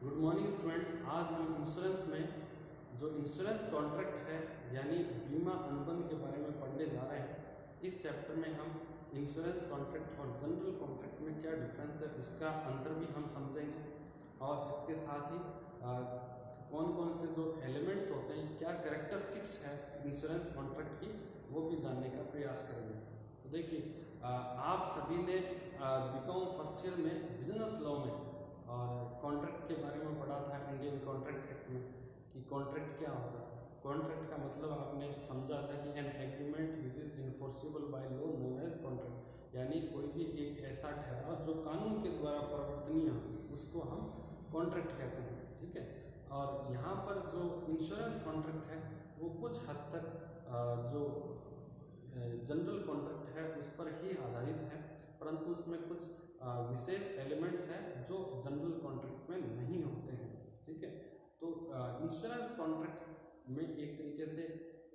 Good morning students. आज हम insurance में जो इंश्योरेंस कॉन्ट्रैक्ट है यानी बीमा अनुबंध के बारे में पढ़ने जा रहे हैं। इस चैप्टर में हम इंश्योरेंस कॉन्ट्रैक्ट और जनरल कॉन्ट्रैक्ट में क्या डिफरेंस है उसका अंतर भी हम समझेंगे और इसके साथ ही कौन कौन से जो एलिमेंट्स होते हैं, क्या कैरेक्टरिस्टिक्स है इंश्योरेंस कॉन्ट्रैक्ट की, वो भी जानने का प्रयास करेंगे। तो देखिए, आप सभी ने बीकॉम फर्स्ट ईयर में बिजनेस लॉ में और कॉन्ट्रैक्ट के बारे में पढ़ा था, इंडियन कॉन्ट्रैक्ट एक्ट में, कि कॉन्ट्रैक्ट क्या होता है। कॉन्ट्रैक्ट का मतलब आपने समझा था कि an agreement which is enforceable by law known as contract, यानी कोई भी एक ऐसा ठहराव जो कानून के द्वारा परिवर्तनीय हो उसको हम कॉन्ट्रैक्ट कहते हैं। ठीक है, और यहाँ पर जो इंश्योरेंस कॉन्ट्रैक्ट है वो कुछ हद तक जो जनरल कॉन्ट्रैक्ट है उस पर ही आधारित है, परंतु उसमें कुछ विशेष एलिमेंट्स हैं जो जनरल कॉन्ट्रैक्ट में नहीं होते हैं। ठीक है, तो इंश्योरेंस कॉन्ट्रैक्ट में एक तरीके से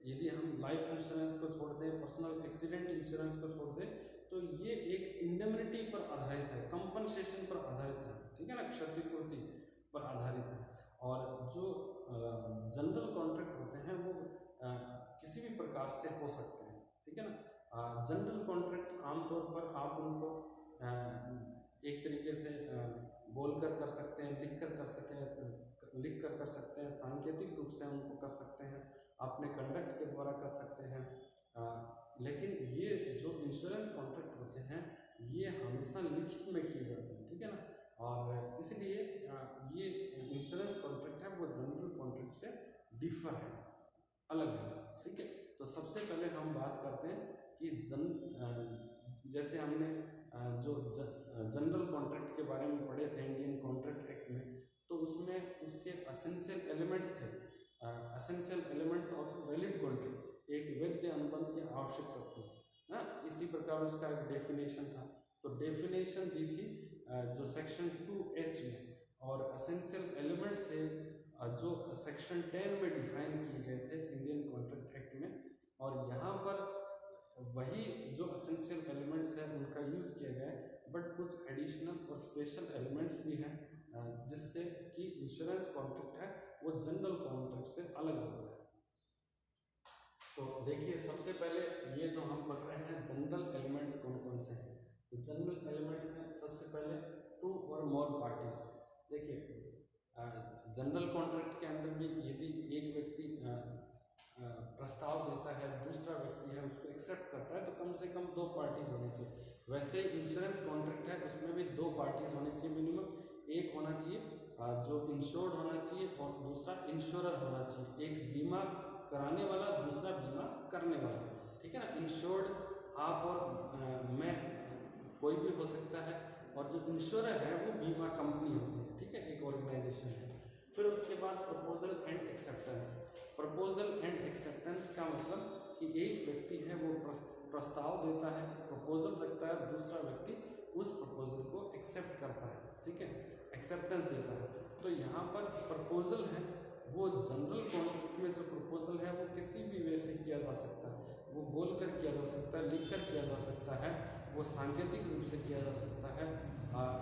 यदि हम लाइफ इंश्योरेंस को छोड़ दें, पर्सनल एक्सीडेंट इंश्योरेंस को छोड़ दें, तो ये एक इंडेमनिटी पर आधारित है, कंपनसेशन पर आधारित है। ठीक है ना, क्षतिपूर्ति पर आधारित है। और जो जनरल कॉन्ट्रैक्ट होते हैं वो किसी भी प्रकार से हो सकते हैं। ठीक है ना, जनरल कॉन्ट्रैक्ट आमतौर पर आप उनको एक तरीके से बोलकर कर सकते हैं, लिख कर कर सकते हैं, सांकेतिक रूप से उनको कर सकते हैं, अपने कंडक्ट के द्वारा कर सकते हैं। लेकिन ये जो इंश्योरेंस कॉन्ट्रैक्ट होते हैं ये हमेशा लिखित में किए जाते हैं। ठीक है ना, और इसलिए ये इंश्योरेंस कॉन्ट्रैक्ट है वो जनरल कॉन्ट्रैक्ट से डिफर है, अलग है। ठीक है, तो सबसे पहले हम बात करते हैं कि जैसे हमने जो जनरल कॉन्ट्रैक्ट के बारे में पढ़े थे इंडियन कॉन्ट्रैक्ट एक्ट में, तो उसमें उसके एसेंशियल एलिमेंट्स थे, essential elements of valid contract, एक वैध अनुबंध के आवश्यक तत्व। इसी प्रकार उसका एक डेफिनेशन था, तो डेफिनेशन दी थी जो सेक्शन 2H में, और एसेंशियल एलिमेंट्स थे जो सेक्शन 10 में डिफाइन किए गए थे इंडियन कॉन्ट्रैक्ट एक्ट में। और यहाँ पर वही जो एसेंशियल एलिमेंट्स हैं उनका यूज किया गया है, बट कुछ एडिशनल और स्पेशल एलिमेंट्स भी हैं जिससे कि इंश्योरेंस कॉन्ट्रैक्ट है वो जनरल कॉन्ट्रैक्ट से अलग होता है। तो देखिए, सबसे पहले ये जो हम पढ़ रहे हैं जनरल एलिमेंट्स कौन कौन से हैं, तो जनरल एलिमेंट्स हैं सबसे पहले टू और मोर पार्टीज। देखिए, जनरल कॉन्ट्रैक्ट के अंदर भी यदि एक व्यक्ति प्रस्ताव देता है, दूसरा व्यक्ति है उसको एक्सेप्ट करता है, तो कम से कम 2 पार्टीज होनी चाहिए। वैसे इंश्योरेंस कॉन्ट्रैक्ट है उसमें भी 2 पार्टीज होनी चाहिए मिनिमम, एक होना चाहिए जो इंश्योर्ड होना चाहिए और दूसरा इंश्योरर होना चाहिए, एक बीमा कराने वाला, दूसरा बीमा करने वाला। ठीक है ना, इंश्योर्ड आप और मैं कोई भी हो सकता है, और जो इंश्योरर है वो बीमा कंपनी होती है। ठीक है, एक ऑर्गेनाइजेशन है। फिर उसके बाद proposal and acceptance. Proposal and acceptance का मतलब कि एक व्यक्ति है वो प्रस्ताव देता है, प्रपोजल रखता है, दूसरा व्यक्ति उस प्रपोजल को एक्सेप्ट करता है। ठीक है, एक्सेप्टेंस देता है। तो यहाँ पर प्रपोजल है वो जनरल कॉन्ट्रैक्ट में जो प्रपोजल है वो किसी भी वे से किया जा सकता है, वो बोलकर किया जा सकता है, लिखकर किया जा सकता है, वो सांकेतिक रूप से किया जा सकता है,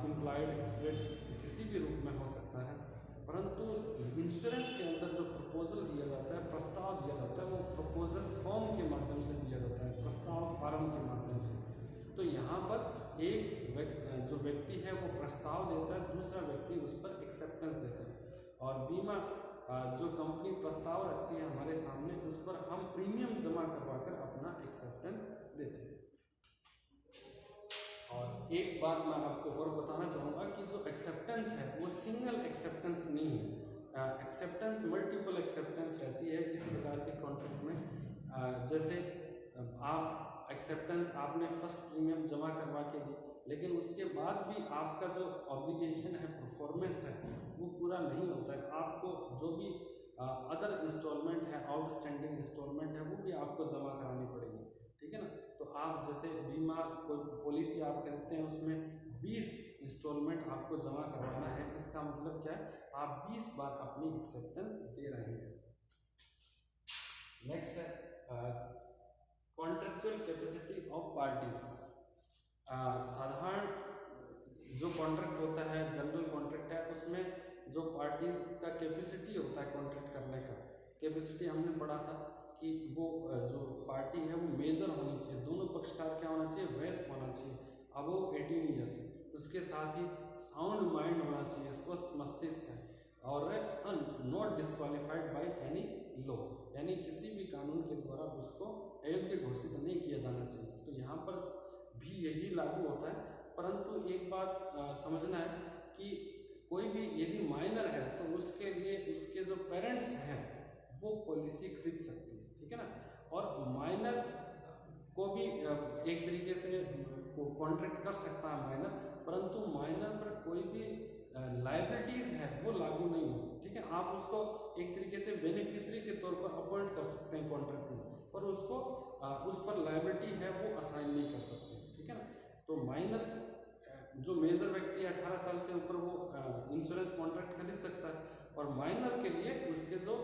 इम्प्लाइड एक्सप्रेस किसी भी रूप में हो सकता है। परंतु इंश्योरेंस के अंदर जो प्रपोजल दिया जाता है, प्रस्ताव दिया जाता है, वो प्रपोजल फॉर्म के माध्यम से दिया जाता है, प्रस्ताव फार्म के माध्यम से। तो यहाँ पर एक जो व्यक्ति है वो प्रस्ताव देता है, दूसरा व्यक्ति उस पर एक्सेप्टेंस देता है। और बीमा जो कंपनी प्रस्ताव रखती है हमारे सामने, उस पर हम प्रीमियम जमा करवाकर अपना एक्सेप्टेंस देते हैं। और एक बात मैं आपको और बताना चाहूँगा कि जो एक्सेप्टेंस है वो सिंगल एक्सेप्टेंस नहीं है, एक्सेप्टेंस मल्टीपल एक्सेप्टेंस रहती है इस प्रकार के कॉन्ट्रैक्ट में। जैसे आप एक्सेप्टेंस आपने फर्स्ट प्रीमियम जमा करवा के दी, लेकिन उसके बाद भी आपका जो ऑब्लिगेशन है, परफॉर्मेंस है, वो पूरा नहीं होता है। आपको जो भी अदर इंस्टॉलमेंट है, आउटस्टैंडिंग इंस्टॉलमेंट है, वो भी आपको जमा करानी पड़ेगी। ठीक है ना, तो आप जैसे बीमा कोई पॉलिसी आप खरीदते हैं उसमें 20 इंस्टॉलमेंट आपको जमा करवाना है, इसका मतलब क्या है, आप 20 बार अपनी एक्सेप्टेंस दे रहे हैं। नेक्स्ट है कॉन्ट्रेक्चुअल कैपेसिटी ऑफ पार्टीज। साधारण जो कॉन्ट्रैक्ट होता है, जनरल कॉन्ट्रैक्ट है, उसमें जो पार्टी का कैपेसिटी होता है कॉन्ट्रैक्ट करने का, कैपेसिटी हमने पढ़ा था कि वो जो पार्टी है वो मेजर होनी चाहिए, दोनों पक्षकार क्या होना चाहिए, वयस्क होना चाहिए, अबव 18 ईयर्स, उसके साथ ही साउंड माइंड होना चाहिए, स्वस्थ मस्तिष्क है, और not disqualified by any law, यानी किसी भी कानून के द्वारा उसको अयोग्य घोषित नहीं किया जाना चाहिए। तो यहाँ पर भी यही लागू होता है, परंतु एक बात समझना है कि कोई भी यदि माइनर है तो उसके लिए उसके जो पेरेंट्स हैं वो पॉलिसी खरीद सकते हैं, ठीक है ना। और माइनर को भी एक तरीके से कॉन्ट्रैक्ट कर सकता है माइनर, परंतु माइनर पर कोई भी लाइबिलिटीज है वो लागू नहीं होती, ठीक है। आप उसको एक तरीके से बेनिफिशियरी के तौर पर अपॉइंट कर सकते हैं कॉन्ट्रैक्ट में, पर उसको उस पर लाइबिलिटी है वो असाइन नहीं कर सकते, ठीक है ना। तो माइनर जो मेजर व्यक्ति है 18 साल से ऊपर वो इंश्योरेंस कॉन्ट्रैक्ट खरीद सकता है, और माइनर के लिए उसके जो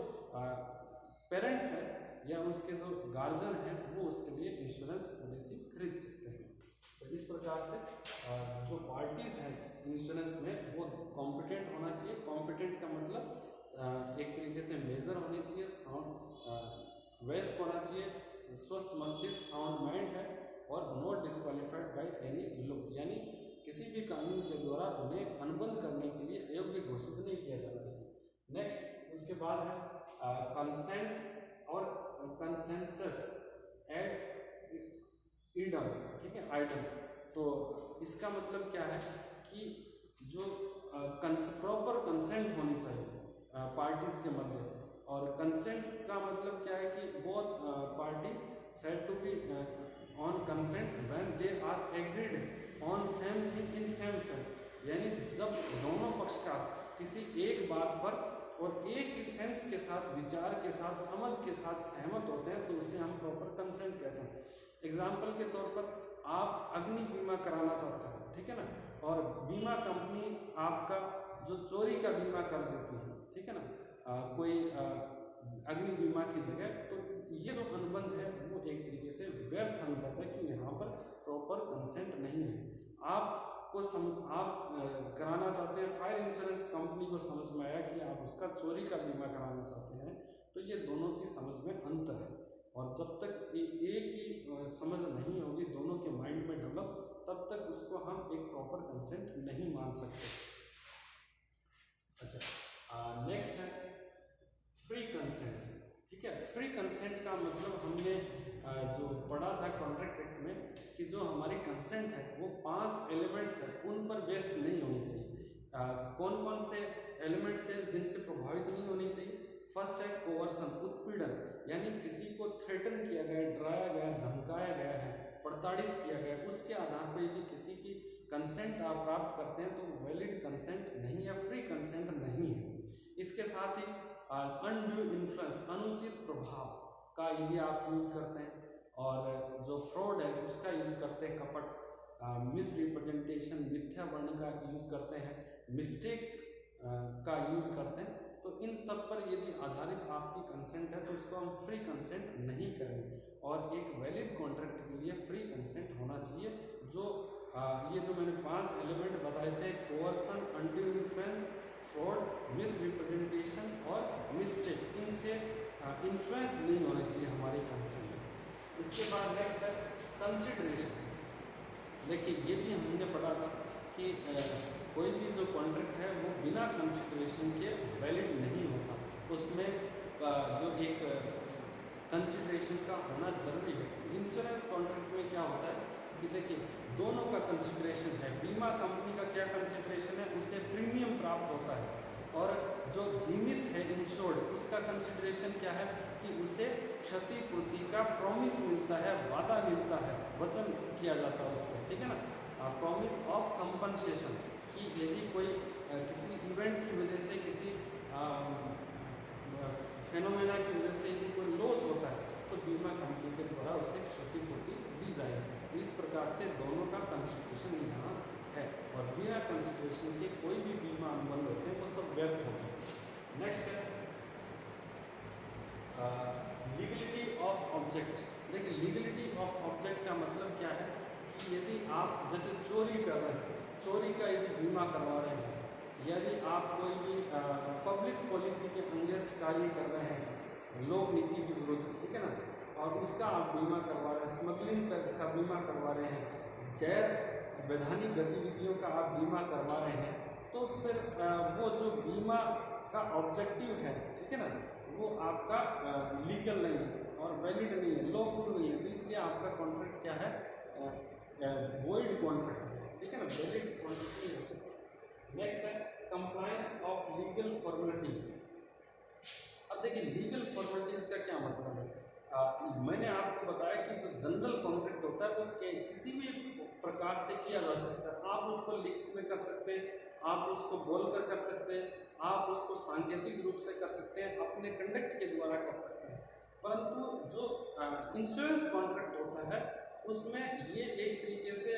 पेरेंट्स हैं या उसके जो गार्जियन हैं वो उसके लिए इंश्योरेंस पॉलिसी खरीद सकते हैं। तो इस प्रकार से जो पार्टीज हैं इंश्योरेंस में वो कॉम्पिटेंट होना चाहिए। कॉम्पिटेंट का मतलब एक तरीके से मेजर होनी चाहिए, साउंड वयस्क होना चाहिए, स्वस्थ मस्तिष्क साउंड माइंड है, और not disqualified by any law, यानी किसी भी कानून के द्वारा उन्हें अनुबंध करने के लिए अयोग्य घोषित नहीं किया जाना चाहिए। नेक्स्ट उसके बाद है कंसेंट और कंसेंसस एड इडम, ठीक है, आइडम। तो इसका मतलब क्या है कि जो प्रॉपर कंसेंट होनी चाहिए पार्टीज के मध्य, और कंसेंट का मतलब क्या है कि both party said to be on consent when they are agreed on same thing in same sense, यानी जब दोनों पक्षकार किसी एक बात पर और एक ही सेंस के साथ, विचार के साथ, समझ के साथ सहमत होते हैं तो उसे हम प्रॉपर कंसेंट कहते हैं। एग्जाम्पल के तौर पर आप अग्नि बीमा कराना चाहते हैं, ठीक है ना, और बीमा कंपनी आपका जो चोरी का बीमा कर देती है, ठीक है ना, कोई अग्नि बीमा की जगह, तो ये जो अनुबंध है वो एक तरीके से व्यर्थ अनुबंध है, क्योंकि यहाँ पर प्रॉपर कंसेंट नहीं है। आप कराना चाहते हैं, फायर इंश्योरेंस कंपनी को समझ में आया कि आप उसका चोरी का बीमा कराना चाहते हैं, तो ये दोनों की समझ में अंतर है, और जब तक एक ही समझ नहीं होगी दोनों के माइंड में डेवलप, तब तक उसको हम एक प्रॉपर कंसेंट नहीं मान सकते। अच्छा, नेक्स्ट है फ्री कंसेंट, ठीक है। फ्री कंसेंट का मतलब हमने जो पढ़ा था कॉन्ट्रैक्ट एक्ट में कि जो हमारी कंसेंट है वो 5 एलिमेंट्स है, उन पर बेस्ड नहीं होनी चाहिए। कौन कौन से एलिमेंट्स हैं जिनसे प्रभावित नहीं होनी चाहिए? फर्स्ट है कोवर्सन, उत्पीड़न, यानी किसी को थ्रेटन किया गया, डराया गया, धमकाया गया है, प्रताड़ित किया गया, उसके आधार पर यदि किसी की कंसेंट आप प्राप्त करते हैं तो वैलिड कंसेंट नहीं है, फ्री कंसेंट नहीं है। इसके साथ ही अनड्यू इन्फ्लुएंस, अनुचित प्रभाव का यदि आप यूज करते हैं, और जो फ्रॉड है उसका यूज करते हैं, कपट, मिस रिप्रेजेंटेशन, मिथ्या वर्णन का यूज करते हैं, मिस्टेक का यूज करते हैं, तो इन सब पर यदि आधारित आपकी कंसेंट है तो उसको हम फ्री कंसेंट नहीं करेंगे। और एक वैलिड कॉन्ट्रैक्ट के लिए फ्री कंसेंट होना चाहिए। जो ये जो मैंने 5 एलिमेंट बताए थे, coercion, undue influence, fraud, misrepresentation और मिस्टेक, इनसे इन्फ्लुएंस नहीं होना चाहिए हमारी कंसेंट। इसके बाद नेक्स्ट है कंसिडरेशन। देखिए ये भी हमने पढ़ा था कि कोई भी जो कॉन्ट्रैक्ट है वो बिना कंसिडरेशन के वैलिड नहीं होता, उसमें जो एक कंसिडरेशन का होना जरूरी है। तो इंश्योरेंस कॉन्ट्रैक्ट में क्या होता है कि देखिए दोनों का कंसिडरेशन है। बीमा कंपनी का क्या कंसिडरेशन है, उससे प्रीमियम प्राप्त होता है, और जो बीमित है इंश्योर्ड, उसका कंसिडरेशन क्या है कि उसे क्षतिपूर्ति का प्रॉमिस मिलता है, वादा मिलता है, वचन किया जाता है उससे, ठीक है ना, प्रॉमिस ऑफ कंपनसेशन, कि यदि कोई किसी इवेंट की वजह से, किसी फेनोमेना की वजह से यदि कोई लॉस होता है तो बीमा कंपनी के द्वारा उसे क्षतिपूर्ति दी जाएगी। तो इस प्रकार से दोनों का कंसिडरेशन यहाँ है, और बिना कंसिडरेशन के कोई भी बीमा अनुबंध होते हैं वो सब व्यर्थ होते हैं। नेक्स्ट है लीगलिटी ऑफ ऑब्जेक्ट। देखिए लीगलिटी ऑफ ऑब्जेक्ट का मतलब क्या है कि यदि आप जैसे चोरी कर रहे हैं, चोरी का यदि बीमा करवा रहे हैं यदि आप कोई भी पब्लिक पॉलिसी के अगेंस्ट कार्य कर रहे हैं, लोक नीति के विरुद्ध, ठीक है ना, और उसका आप बीमा करवा रहे हैं, स्मगलिंग का बीमा करवा रहे हैं, गैर वैधानिक गतिविधियों का आप बीमा करवा रहे हैं, तो फिर वो जो बीमा का ऑब्जेक्टिव है, ठीक है ना, वो आपका लीगल नहीं है और वैलिड नहीं है, लॉफुल नहीं है। तो इसलिए आपका कॉन्ट्रैक्ट क्या है, वॉइड कॉन्ट्रैक्ट है, ठीक है ना, वैलिड कॉन्ट्रैक्ट नहीं हो सकता। नेक्स्ट है कंप्लायंस ऑफ लीगल फॉर्मेलिटीज। अब देखिए लीगल फॉर्मेलिटीज का क्या मतलब है। मैंने आपको बताया कि जो जनरल कॉन्ट्रैक्ट होता है वो किसी भी प्रकार से किया जा सकता है। आप उसको लिखित में कर सकते हैं, आप उसको बोलकर कर सकते हैं, आप उसको सांकेतिक रूप से कर सकते हैं, अपने कंडक्ट के द्वारा कर सकते हैं। परंतु जो इंश्योरेंस कॉन्ट्रैक्ट होता है उसमें ये एक तरीके से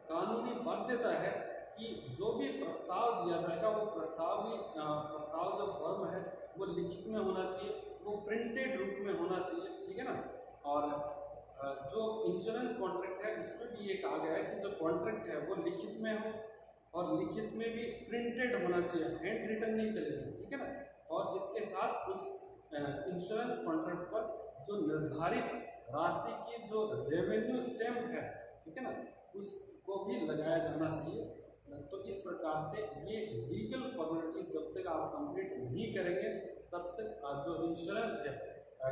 कानूनी बाध्यता है कि जो भी प्रस्ताव दिया जाएगा वो प्रस्ताव जो फॉर्म है वो लिखित में होना चाहिए, वो प्रिंटेड रूप में होना चाहिए, ठीक है ना। और जो इंश्योरेंस कॉन्ट्रैक्ट है उसमें भी ये कहा गया है कि जो कॉन्ट्रैक्ट है वो लिखित में हो और लिखित में भी प्रिंटेड होना चाहिए, हैंड रिटन नहीं चलेगा, ठीक है ना। और इसके साथ उस इंश्योरेंस कॉन्ट्रैक्ट पर जो निर्धारित राशि की जो रेवेन्यू स्टैम्प है, ठीक है ना, उसको भी लगाया जाना चाहिए। तो इस प्रकार से ये लीगल फॉर्मेलिटी जब तक आप कंप्लीट नहीं करेंगे तब तक जो इंश्योरेंस है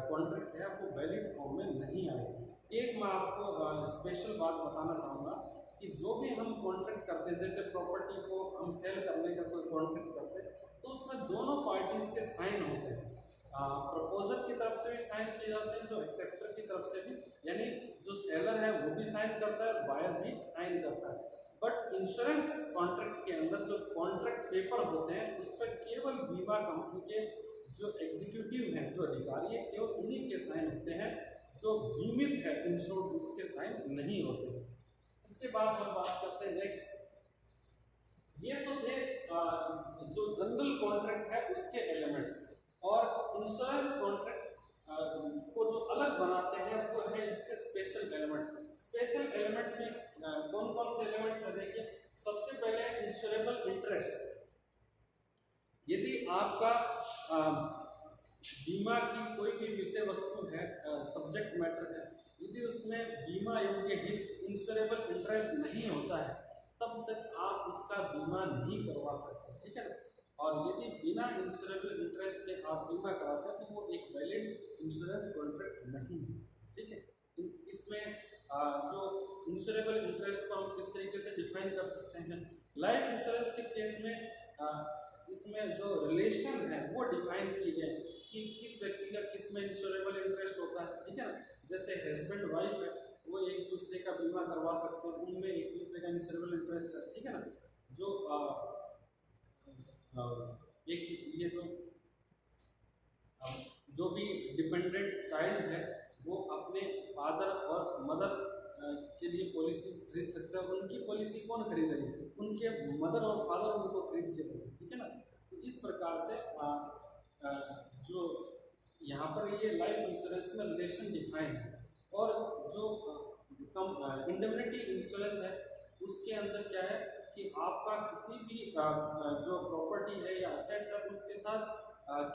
कॉन्ट्रैक्ट है वो वैलिड फॉर्म में नहीं आएगी। एक मैं आपको स्पेशल बात बताना चाहूँगा कि जो भी हम कॉन्ट्रैक्ट करते हैं, जैसे प्रॉपर्टी को हम सेल करने का कोई कॉन्ट्रैक्ट करते हैं तो उसमें दोनों पार्टीज के साइन होते हैं। प्रपोजर की तरफ से भी साइन किए जाते हैं, जो एक्सेप्टर की तरफ से भी, यानी जो सेलर है वो भी साइन करता है, बायर भी साइन करता है। बट इंश्योरेंस कॉन्ट्रैक्ट के अंदर जो कॉन्ट्रैक्ट पेपर होते हैं उस पर केवल बीमा कंपनी के जो एग्जीक्यूटिव हैं, जो अधिकारी हैं, केवल उन्हीं के साइन होते हैं। जो बीमित है इंश्योर्ड उसके साइन नहीं होते। इसके बाद हम बात करते हैं नेक्स्ट। ये तो थे जो जनरल कॉन्ट्रैक्ट है उसके एलिमेंट्स, और इंश्योरेंस कॉन्ट्रैक्ट को जो अलग बनाते हैं वो है इसके स्पेशल एलिमेंट। स्पेशल एलिमेंट्स में कौन कौन से एलिमेंट्स है देखिए। सबसे पहले इंश्योरेबल इंटरेस्ट। यदि आपका बीमा की कोई भी विषय वस्तु है, सब्जेक्ट मैटर है, यदि उसमें बीमा योग्य हित इंश्योरेबल इंटरेस्ट नहीं होता है तब तक आप उसका बीमा नहीं करवा सकते, ठीक है ना। और यदि बिना इंश्योरेबल इंटरेस्ट के आप बीमा कराते हैं तो वो एक वैलिड इंश्योरेंस कॉन्ट्रैक्ट नहीं है, ठीक है। इसमें जो इंश्योरेबल इंटरेस्ट को हम किस तरीके से डिफाइन कर सकते हैं। लाइफ इंश्योरेंस के केस में इसमें जो रिलेशन है वो डिफाइन किए गए कि किस व्यक्ति का किस में इंश्योरेबल इंटरेस्ट होता है, ठीक है ना। जैसे हस्बैंड वाइफ है वो एक दूसरे का बीमा करवा सकते हैं, उनमें एक दूसरे का इंश्योरेबल इंटरेस्ट है, ठीक है ना। जो एक ये जो भी डिपेंडेंट चाइल्ड है वो अपने फादर और मदर के लिए पॉलिसीज खरीद सकते हैं। उनकी पॉलिसी कौन खरीदेंगे, उनके मदर और फादर उनको खरीद के देंगे, ठीक है ना। तो इस प्रकार से जो यहाँ पर ये लाइफ इंश्योरेंस में रिलेशन डिफाइन है। और जो इंडेमनिटी इंश्योरेंस है उसके अंदर क्या है कि आपका किसी भी जो प्रॉपर्टी है या असेट्स है उसके साथ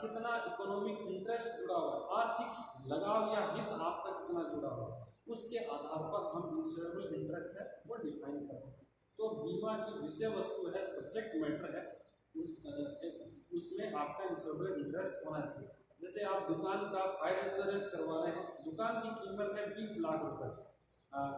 कितना इकोनॉमिक इंटरेस्ट जुड़ा हुआ है, आर्थिक लगाव या हित आपका कितना जुड़ा हुआ है, उसके आधार पर हम इंश्योरेबल इंटरेस्ट है वो डिफाइन करते हैं। तो बीमा की विषय वस्तु है, सब्जेक्ट मैटर है, उसमें आपका इंश्योरेबल इंटरेस्ट होना चाहिए। जैसे आप दुकान का फायर इंश्योरेंस करवा रहे हैं, दुकान की कीमत है 20 लाख रुपए,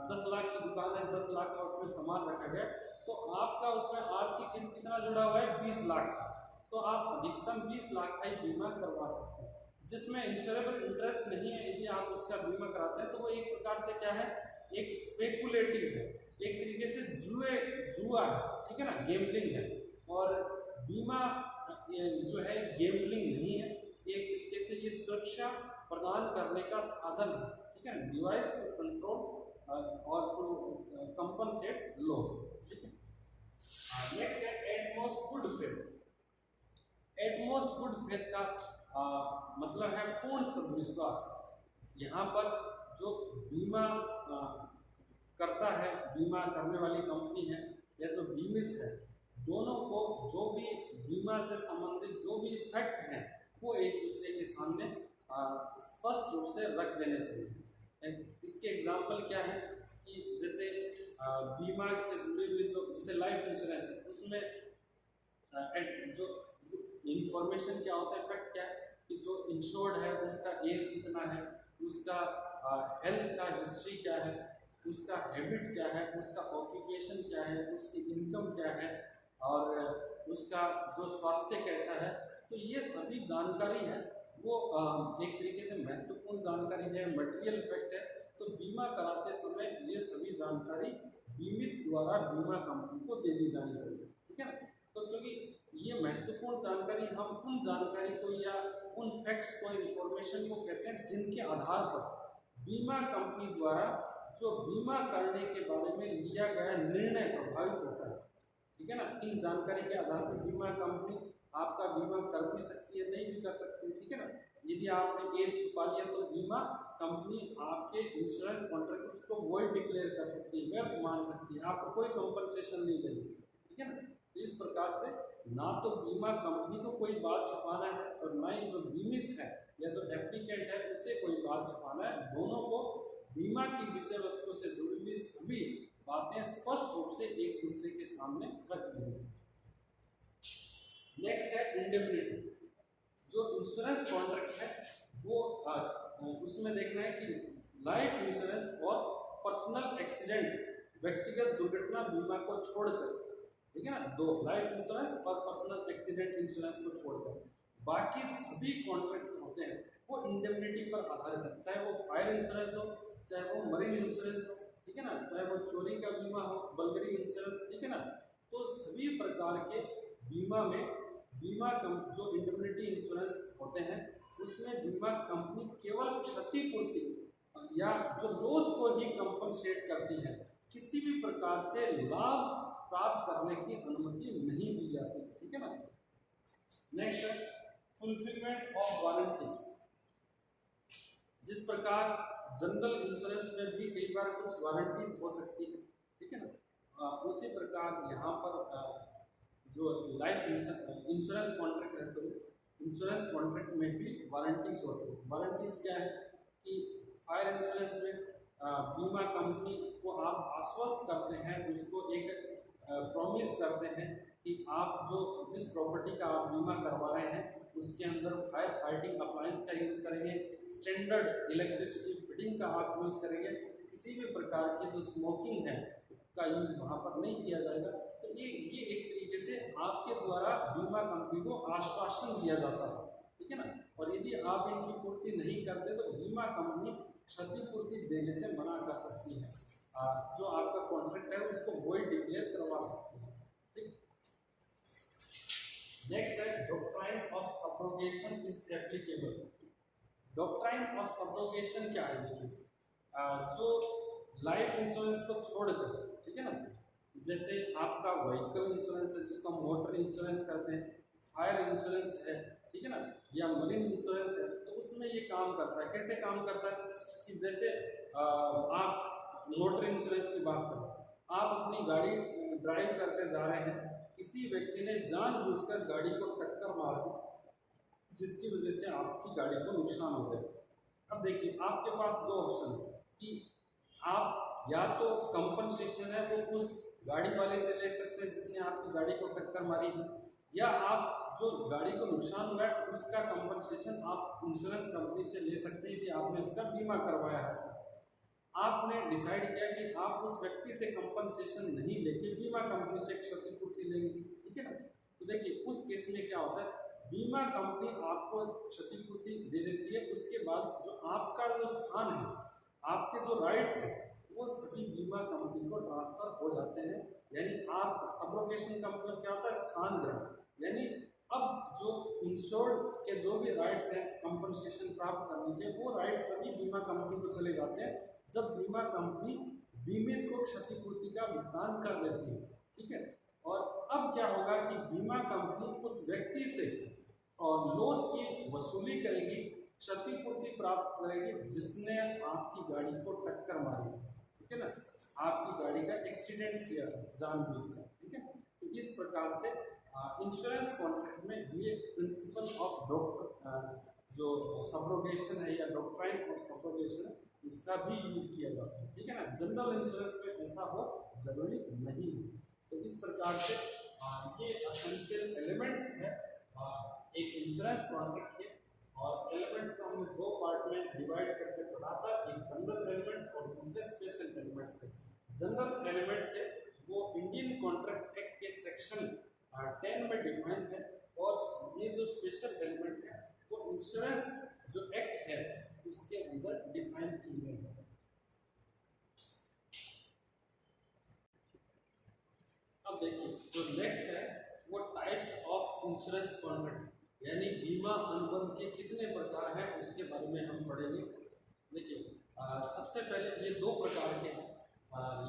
10 लाख की दुकान है, 10 लाख का उसमें सामान रखा गया, तो आपका उसमें आर्थिक हित कितना जुड़ा हुआ है 20 लाख का, तो आप अधिकतम 20 लाख का ही बीमा करवा सकते हैं। जिसमें इंश्योरेबल इंटरेस्ट नहीं है यदि आप उसका बीमा कराते हैं तो वो एक प्रकार से क्या है, एक स्पेकुलेटिव है, एक तरीके से जुआ है, ठीक है ना, गेमलिंग है। और बीमा जो है गेमलिंग नहीं है, एक तरीके से ये सुरक्षा प्रदान करने का साधन है, ठीक है, डिवाइस टू कंट्रोल और टू कंपनसेट लॉस, ठीक है। नेक्स्ट है utmost good faith. Utmost good faith का मतलब है पूर्ण सद्विश्वास। यहाँ पर जो बीमा करता है, बीमा करने वाली कंपनी है या जो बीमित है, दोनों को जो भी बीमा से संबंधित जो भी फैक्ट हैं वो एक दूसरे के सामने स्पष्ट रूप से रख देने चाहिए। इसके एग्जाम्पल क्या है कि जैसे बीमा से जुड़ी हुई जो जैसे लाइफ इंश्योरेंस है उसमें जो इंफॉर्मेशन क्या होता है, फैक्ट क्या है कि जो इंश्योर्ड है उसका एज कितना है, उसका हेल्थ का हिस्ट्री क्या है, उसका हैबिट क्या है, उसका ऑक्यूपेशन क्या है, उसकी इनकम क्या है और उसका जो स्वास्थ्य कैसा है। तो ये सभी जानकारी है वो एक तरीके से महत्वपूर्ण जानकारी है, मटेरियल फैक्ट है। तो बीमा कराते समय ये सभी जानकारी बीमित द्वारा बीमा कंपनी को दे दी जानी चाहिए, ठीक है ना। तो क्योंकि ये महत्वपूर्ण जानकारी, हम उन जानकारी को या उन फैक्ट्स को, इंफॉर्मेशन को कहते हैं जिनके आधार पर बीमा कंपनी द्वारा जो बीमा करने के बारे में लिया गया निर्णय प्रभावित होता है, ठीक है ना। इन जानकारी के आधार पर बीमा कंपनी आपका बीमा कर भी सकती है, नहीं भी कर सकती है, ठीक है ना। यदि आपने एज छुपा लिया तो बीमा कंपनी आपके इंश्योरेंस कॉन्ट्रैक्ट उसको वॉइड डिक्लेयर कर सकती है, व्यर्थ मान सकती है, आपको कोई कंपनसेशन नहीं देगी, ठीक है ना। तो इस प्रकार से ना तो बीमा कंपनी को कोई बात छुपाना है और ना ही जो बीमित है या जो एप्लीकेंट है उसे कोई बात छुपाना है। दोनों को बीमा की विषय वस्तु से जुड़ी हुई सभी बातें स्पष्ट रूप से एक दूसरे के सामने रख दी गई। नेक्स्ट है इंडेमनिटी। जो इंश्योरेंस कॉन्ट्रैक्ट है वो उसमें देखना है कि लाइफ इंश्योरेंस और पर्सनल एक्सीडेंट व्यक्तिगत दुर्घटना बीमा को छोड़कर, ठीक है ना, दो लाइफ इंश्योरेंस और पर्सनल एक्सीडेंट इंश्योरेंस को छोड़कर बाकी सभी कॉन्ट्रैक्ट होते हैं वो इंडेमनिटी पर आधारित है। चाहे वो फायर इंश्योरेंस हो, चाहे वो मरीन इंश्योरेंस हो, ठीक है ना, चाहे वो चोरी का बीमा हो, बलगरी इंश्योरेंस, ठीक है ना। तो सभी प्रकार के बीमा में जो इंडेमनिटी इंश्योरेंस होते हैं उसमें बीमा कंपनी केवल क्षतिपूर्ति या जो लॉस को ही कंपनसेट करती है, किसी भी प्रकार से लाभ प्राप्त करने की अनुमति नहीं दी जाती, ठीक है ना। नेक्स्ट है फुलफिलमेंट ऑफ वारंटीज। जिस प्रकार जनरल इंश्योरेंस में भी कई बार कुछ वारंटीज हो सकती है, ठीक है ना, उसी प्रकार यहाँ पर जो लाइफ इंश्योरेंस कॉन्ट्रैक्ट है, सॉरी इंश्योरेंस कॉन्ट्रैक्ट में भी वारंटीज होती है। वारंटीज क्या है कि फायर इंश्योरेंस में बीमा कंपनी को आप आश्वस्त करते हैं, उसको एक प्रॉमिस करते हैं कि आप जो जिस प्रॉपर्टी का आप बीमा करवा रहे हैं उसके अंदर फायर फाइटिंग अप्लायंस का यूज़ करेंगे, स्टैंडर्ड इलेक्ट्रिसिटी फिटिंग का आप यूज़ करेंगे, किसी भी प्रकार की जो स्मोकिंग है का यूज़ वहाँ पर नहीं किया जाएगा। तो ये एक तरीके से आपके द्वारा बीमा कंपनी को आश्वासन दिया जाता है, ठीक है ना। और यदि आप इनकी पूर्ति नहीं करते तो बीमा कंपनी क्षतिपूर्ति देने से मना कर सकती है, जो आपका कॉन्ट्रैक्ट है उसको वॉइड डिक्लेयर करवा सकती है, ठीक। नेक्स्ट है doctrine of subrogation is applicable. Doctrine of subrogation क्या है, देखिए जो लाइफ इंश्योरेंस को छोड़कर, ठीक है ना, जैसे आपका व्हीकल इंश्योरेंस है जिसको हम मोटर इंश्योरेंस करते हैं, फायर इंश्योरेंस है, ठीक है ना, या मरीन इंश्योरेंस है, तो उसमें ये काम करता है। कैसे काम करता है कि जैसे आप मोटर इंश्योरेंस की बात करो, आप अपनी गाड़ी ड्राइव करके जा रहे हैं, किसी व्यक्ति ने जानबूझकर गाड़ी को टक्कर मार दी जिसकी वजह से आपकी गाड़ी को नुकसान हो गया। अब देखिए आपके पास दो ऑप्शन है कि आप या तो कंपनसेशन है वो उस गाड़ी वाले से ले सकते हैं जिसने आपकी गाड़ी को टक्कर मारी है, या आप जो गाड़ी को नुकसान हुआ है उसका कंपनसेशन आप इंश्योरेंस कंपनी से ले सकते हैं यदि आपने उसका बीमा करवाया है। आपने डिसाइड किया कि आप उस व्यक्ति से कंपनसेशन नहीं लेके बीमा कंपनी से क्षतिपूर्ति लेंगे, ठीक है ना। तो देखिए उस केस में क्या होता है, बीमा कंपनी आपको क्षतिपूर्ति दे देती है, उसके बाद जो आपका जो स्थान है, आपके जो राइट्स हैं वो सभी बीमा कंपनी को ट्रांसफर हो जाते हैं। यानी आप सब्रोगेशन का मतलब क्या होता है, स्थान ग्रहण, यानी अब जो इंश्योर्ड के जो भी राइट्स हैं कंपनसेशन प्राप्त करने के, वो राइट्स सभी बीमा कंपनी को चले जाते हैं जब बीमा कंपनी बीमित को क्षतिपूर्ति का भुगतान कर देती है, ठीक है। और अब क्या होगा कि बीमा कंपनी उस व्यक्ति से और लॉस की वसूली करेगी, क्षतिपूर्ति प्राप्त करेगी जिसने आपकी गाड़ी को टक्कर मारी, ठीक है ना, आपकी गाड़ी का एक्सीडेंट किया जानबूझकर, ठीक है। तो इस प्रकार से इंश्योरेंस कॉन्ट्रैक्ट में ये प्रिंसिपल ऑफ जो सब्रोगेशन है या डॉक्ट्राइन ऑफ सब्रोगेशन उसका भी यूज किया जाता है, ठीक है ना। जनरल इंश्योरेंस में ऐसा हो जरूरी नहीं है। तो इस प्रकार से ये एसेंशियल एलिमेंट्स है एक इंश्योरेंस कॉन्ट्रैक्ट के, और एलिमेंट्स को हमने दो पार्ट में डिवाइड करके पढ़ा था, एक जनरल एलिमेंट्स और दूसरे स्पेशल एलिमेंट्स थे। जनरल एलिमेंट्स थे वो इंडियन कॉन्ट्रैक्ट एक्ट के सेक्शन 10 में डिफाइन है, और ये जो स्पेशल एलिमेंट है वो इंश्योरेंस जो एक्ट है उसके अंदर डिफाइन किए गए हैं। अब देखिए जो नेक्स्ट है वो टाइप्स ऑफ इंश्योरेंस कॉन्ट्रैक्ट, यानी बीमा अनुबंध के कितने प्रकार हैं उसके बारे में हम पढ़ेंगे। देखिए सबसे पहले ये दो प्रकार के हैं,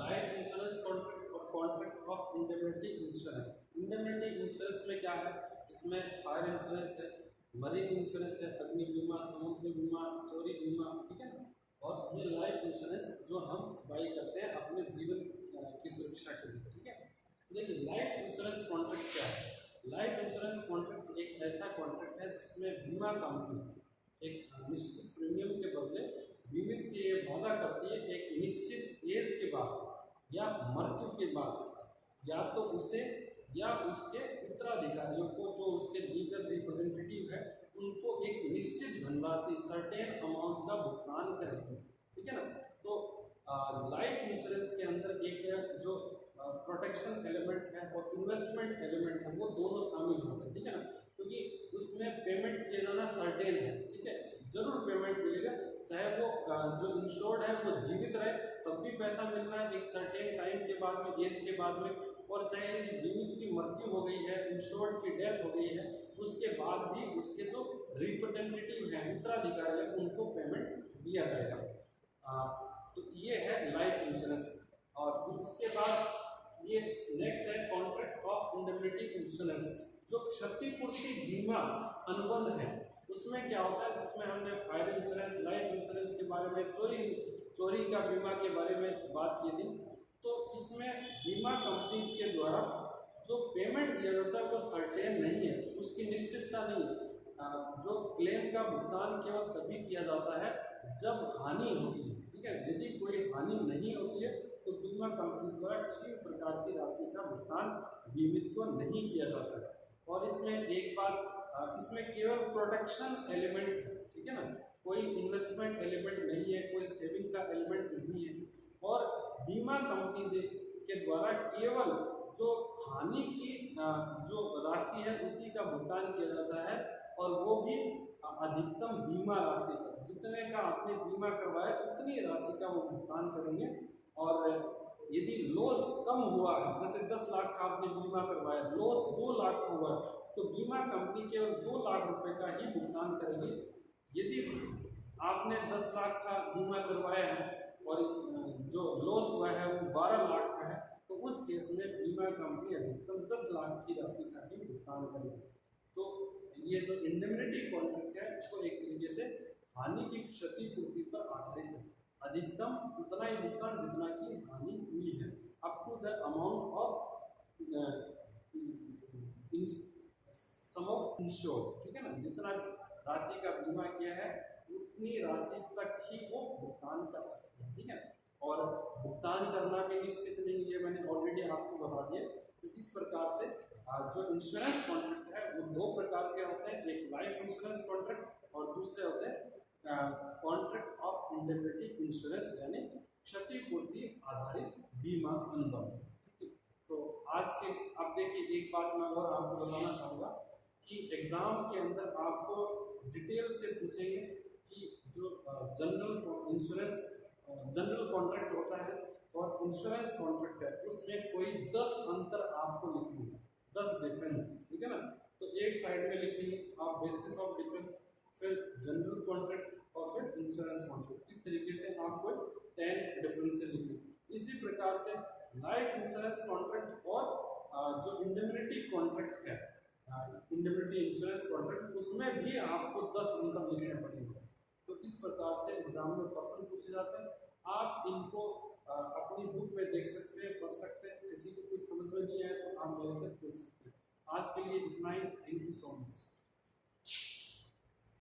लाइफ इंश्योरेंस कॉन्ट्रैक्ट और contract of indemnity insurance. Indemnity insurance में क्या है, इसमें फायर इंश्योरेंस है, मरीन इंश्योरेंस है, अग्नि बीमा, समुद्री बीमा, चोरी बीमा, ठीक है ना। और ये लाइफ इंश्योरेंस जो हम बाई करते हैं अपने जीवन की सुरक्षा के लिए, ठीक है। देखिए लाइफ इंश्योरेंस कॉन्ट्रैक्ट क्या है। लाइफ इंश्योरेंस कॉन्ट्रैक्ट एक ऐसा कॉन्ट्रैक्ट है जिसमें बीमा कंपनी एक निश्चित प्रीमियम के बदले बीमित से ये वादा करती है एक निश्चित एज के बाद या मृत्यु के बाद या तो उसे या उसके उत्तराधिकारियों को जो उसके लीगल रिप्रेजेंटेटिव है उनको एक निश्चित धनराशि सर्टेन अमाउंट का भुगतान करेंगे, ठीक है ना। तो लाइफ इंश्योरेंस के अंदर एक जो प्रोटेक्शन एलिमेंट है और इन्वेस्टमेंट एलिमेंट है वो दोनों शामिल होते हैं, ठीक है ना। क्योंकि उसमें पेमेंट किया जाना सर्टेन है, ठीक है, जरूर पेमेंट मिलेगा, चाहे वो जो इंश्योर्ड है वो जीवित रहे तब भी पैसा मिलना है एक सर्टेन टाइम के बाद में, एज के बाद में, और चाहे यदि बीमित की मृत्यु हो गई है, इंश्योर्ड की डेथ हो गई है, उसके बाद भी उसके जो रिप्रेजेंटेटिव हैं उत्तराधिकारी है उनको पेमेंट दिया जाएगा। तो ये है लाइफ इंश्योरेंस। और उसके बाद ये नेक्स्ट है कॉन्ट्रैक्ट ऑफ इंडेमनिटी इंश्योरेंस, जो क्षतिपूर्ति बीमा अनुबंध है। उसमें क्या होता है, जिसमें हमने फायर इंश्योरेंस, लाइफ इंश्योरेंस के बारे में, चोरी का बीमा के बारे में बात की थी। तो इसमें बीमा कंपनी के द्वारा जो पेमेंट दिया जाता है वो सर्टेन नहीं है, उसकी निश्चितता नहीं है। जो क्लेम का भुगतान केवल तभी किया जाता है जब हानि होती है, ठीक है। यदि कोई हानि नहीं होती है तो बीमा कंपनी द्वारा किसी प्रकार की राशि का भुगतान बीमित को नहीं किया जाता है। और इसमें एक बात, इसमें केवल प्रोटेक्शन एलिमेंट है, ठीक है ना, कोई इन्वेस्टमेंट एलिमेंट नहीं है, कोई सेविंग का एलिमेंट नहीं है। और बीमा कंपनी के द्वारा केवल जो हानि की जो राशि है उसी का भुगतान किया जाता है, और वो भी अधिकतम बीमा राशि का, जितने का आपने बीमा करवाया उतनी राशि का वो भुगतान करेंगे। और यदि लॉस कम हुआ है, जैसे 10 लाख का आपने बीमा करवाया, लॉस 2 लाख का हुआ तो बीमा कंपनी केवल 2 लाख रुपए का ही भुगतान करेगी। यदि आपने 10 लाख का बीमा करवाया है और जो लॉस हुआ है वो 12 लाख का है, तो उस केस में बीमा कंपनी अधिकतम 10 लाख की राशि का ही भुगतान करेगी। तो ये जो इंडेमनिटी कॉन्ट्रैक्ट है इसको एक तरीके से हानि की क्षतिपूर्ति पर आधारित है, अधिकतम उतना ही भुगतान जितना की हानि हुई है, up to the amount of sum of insured, ठीक है ना। जितना राशि का बीमा किया है उतनी राशि तक ही वो भुगतान कर सकते हैं, ठीक है। और भुगतान करना भी निश्चित नहीं है, मैंने ऑलरेडी आपको बता दिया। तो इस प्रकार से जो इंश्योरेंस कॉन्ट्रैक्ट है वो दो प्रकार के होते हैं, एक लाइफ इंश्योरेंस कॉन्ट्रैक्ट और दूसरे होते हैं कॉन्ट्रैक्ट ऑफ इंडेमनिटी इंश्योरेंस, यानी क्षतिपूर्ति आधारित बीमा अनुबंध, ठीक है। तो आज के अब देखिए एक बात मैं और आपको बताना चाहूँगा कि एग्जाम के अंदर आपको डिटेल से पूछेंगे कि जो जनरल इंश्योरेंस जनरल कॉन्ट्रैक्ट होता है और इंश्योरेंस कॉन्ट्रैक्ट है उसमें कोई 10 अंतर आपको लिखने हैं, 10 डिफरेंस, ठीक है ना। तो एक साइड में लिखेंगे आप बेसिस ऑफ डिफरेंस, फिर जनरल कॉन्ट्रैक्ट और फिर इंश्योरेंस कॉन्ट्रैक्ट, इस तरीके से आपको 10 डिफरेंस लिखने। इसी प्रकार से लाइफ इंश्योरेंस कॉन्ट्रैक्ट और जो इंडेमनिटी कॉन्ट्रैक्ट है, इंडेमनिटी इंश्योरेंस कॉन्ट्रैक्ट, उसमें भी आपको 10 अंतर लिखने पड़ेंगे। तो इस प्रकार से एग्जाम में प्रश्न पूछे जाते हैं, आप इनको अपनी बुक में देख सकते हैं, पढ़ सकते हैं। किसी को कुछ समझ में नहीं आया तो आप मेरे से पूछ सकते हैं। आज के लिए इतना ही। Thank you so much.